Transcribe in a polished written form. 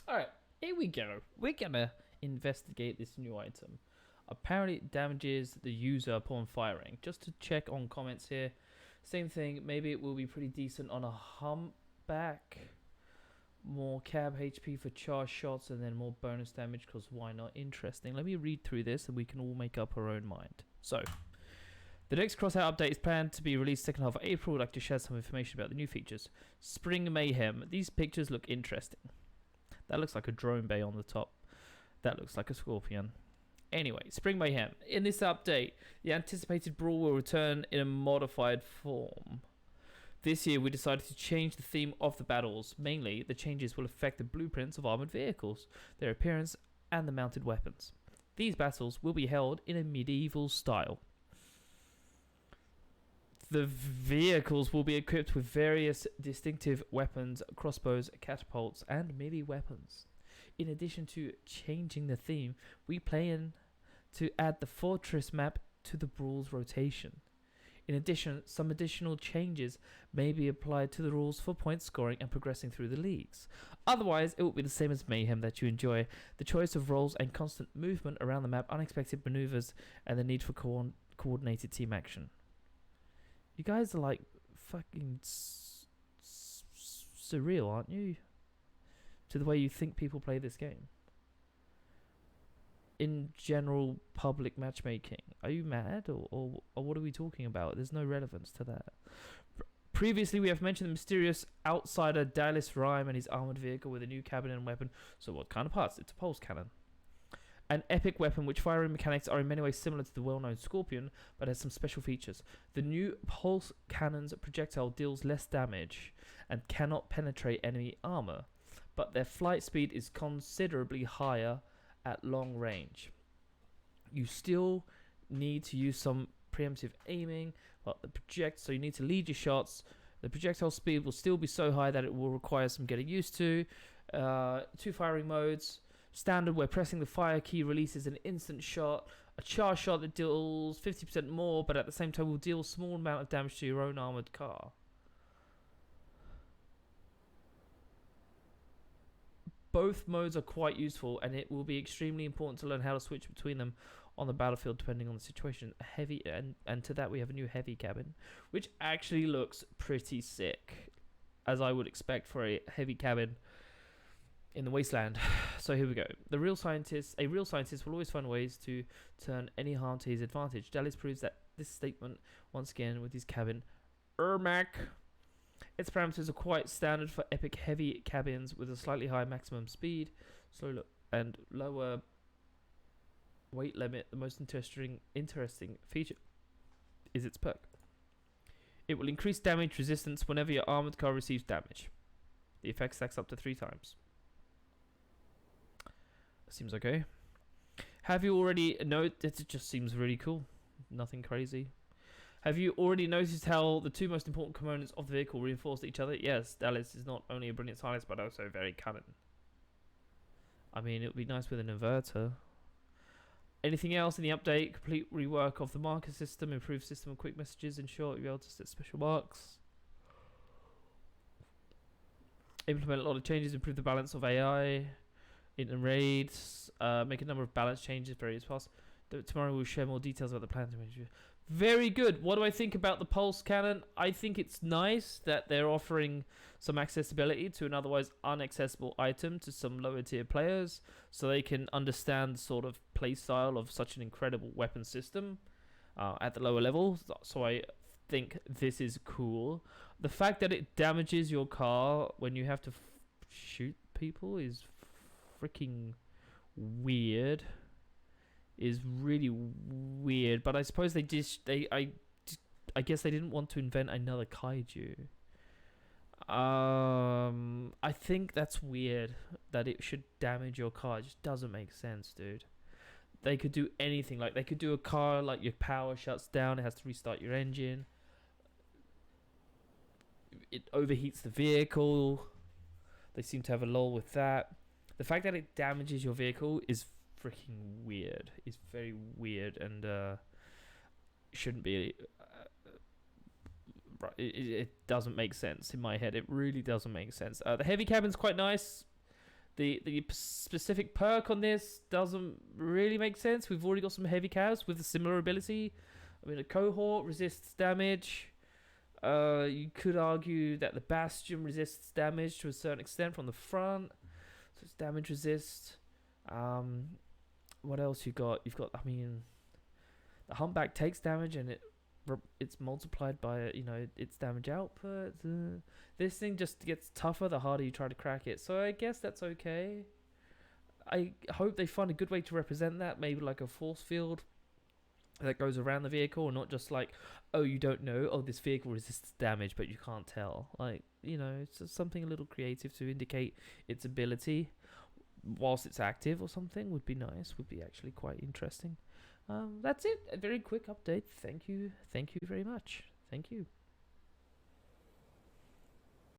Alright, here we go. We're gonna investigate this new item. Apparently it damages the user upon firing. Just to check on comments here. Same thing, maybe it will be pretty decent on a humpback. More cab HP for charge shots and then more bonus damage, because why not? Interesting. Let me read through this and we can all make up our own mind. So, the next Crossout update is planned to be released second half of April. I'd like to share some information about the new features. Spring Mayhem. These pictures look interesting. That looks like a drone bay on the top. That looks like a scorpion. Anyway, Spring Mayhem. In this update, the anticipated brawl will return in a modified form. This year, we decided to change the theme of the battles. Mainly, the changes will affect the blueprints of armored vehicles, their appearance, and the mounted weapons. These battles will be held in a medieval style. The vehicles will be equipped with various distinctive weapons, crossbows, catapults, and melee weapons. In addition to changing the theme, we plan to add the fortress map to the brawl's rotation. In addition, some additional changes may be applied to the rules for point scoring and progressing through the leagues. Otherwise, it will be the same as Mayhem that you enjoy. The choice of roles and constant movement around the map, unexpected maneuvers, and the need for coordinated team action. You guys are like fucking surreal, aren't you? To the way you think people play this game. In general public matchmaking. Are you mad? Or what are we talking about? There's no relevance to that. Previously, we have mentioned the mysterious outsider Dallas Rhyme and his armored vehicle with a new cabin and weapon. So what kind of parts? It's a pulse cannon. An epic weapon which firing mechanics are in many ways similar to the well-known Scorpion, but has some special features. The new pulse cannon's projectile deals less damage and cannot penetrate enemy armor, but their flight speed is considerably higher at long range. You still need to use some preemptive aiming, but so you need to lead your shots. The projectile speed will still be so high that it will require some getting used to. 2 firing modes. Standard, where pressing the fire key releases an instant shot. A charge shot that deals 50% more, but at the same time will deal a small amount of damage to your own armored car. Both modes are quite useful, and it will be extremely important to learn how to switch between them on the battlefield depending on the situation. Heavy, and to that we have a new heavy cabin, which actually looks pretty sick, as I would expect for a heavy cabin in the wasteland. So here we go. A real scientist will always find ways to turn any harm to his advantage. Dallas proves that this statement once again with his cabin. Ermac. Its parameters are quite standard for epic heavy cabins with a slightly higher maximum speed, slow and lower weight limit. The most interesting feature is its perk. It will increase damage resistance whenever your armored car receives damage. The effect stacks up to 3 times. Seems okay. Have you already noticed? It just seems really cool. Nothing crazy. Have you already noticed how the 2 most important components of the vehicle reinforce each other? Yes, Dallas is not only a brilliant stylist, but also very cunning. I mean, it would be nice with an inverter. Anything else in the update? Complete rework of the marker system, improved system of quick messages, ensure you'll be able to set special marks. Implement a lot of changes, improve the balance of AI in raids, make a number of balance changes, various paths. Tomorrow we'll share more details about the plan. Very good. What do I think about the pulse cannon? I think it's nice that they're offering some accessibility to an otherwise inaccessible item to some lower tier players, so they can understand the sort of play style of such an incredible weapon system at the lower level. So I think this is cool. The fact that it damages your car when you have to shoot people is freaking weird. Is really weird, but I suppose I guess they didn't want to invent another kaiju. I think that's weird that it should damage your car. It just doesn't make sense, dude. They could do anything. Like, they could do a car like your power shuts down, it has to restart your engine, it overheats the vehicle. They seem to have a lull with that. The fact that it damages your vehicle is freaking weird. It's very weird, and shouldn't be. It doesn't make sense in my head. It really doesn't make sense. The heavy cabin's quite nice. The specific perk on this doesn't really make sense. We've already got some heavy calves with a similar ability. I mean, a cohort resists damage. You could argue that the bastion resists damage to a certain extent from the front, so it's damage resist. What else you got? You've got, I mean, the humpback takes damage and it's multiplied by its damage output. This thing just gets tougher the harder you try to crack it. So I guess that's okay. I hope they find a good way to represent that, maybe like a force field that goes around the vehicle, and not just like, oh, you don't know, oh, this vehicle resists damage, but you can't tell. Like, it's just something a little creative to indicate its ability whilst it's active or something would be nice, would be actually quite interesting. That's it. A very quick update. Thank you very much. Thank you.